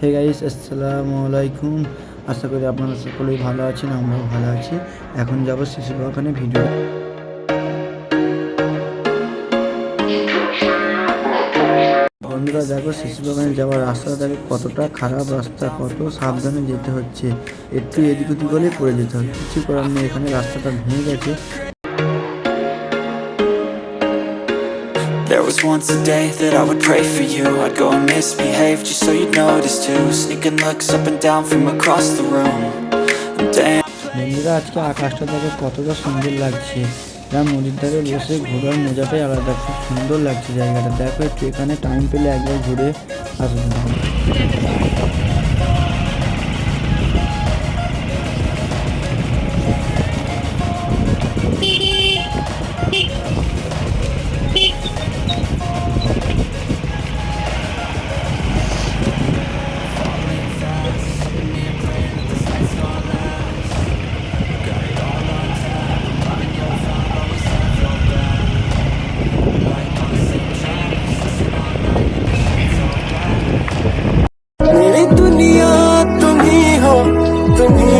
Hey guys, আসসালামু আলাইকুম। আশা করি আপনারা সকলেই ভালো আছেন, আমরাও ভালো আছি। এখন যাব শিশু বাগানে ভিডিও। বন্ধুরা দেখো, শিশু বাগানে যাওয়ার রাস্তা দেখো কতটা খারাপ রাস্তা, কত সাবধানে যেতে হচ্ছে। একটু এদিক ওদিক হলেই পড়ে যেতে হবে, কিছু করার নেই। এখানে রাস্তাটা ভেঙে গেছে। There was once a day that I would pray for you. I'd go and misbehave just so you'd notice too. Sneaking looks up and down from across the room. Damn. বন্ধুরা আজকে আকাশটা দেখো কতটা সুন্দর লাগছে। যা নদীর ধারে বসে ঘোরার মজাটাই আলাদা, খুব সুন্দর লাগছে জায়গাটা। দেখো একটু এখানে টাইম পেলে একবার ঘুরে আসবেন। मेरी दुनिया तुम ही हो, तुम ही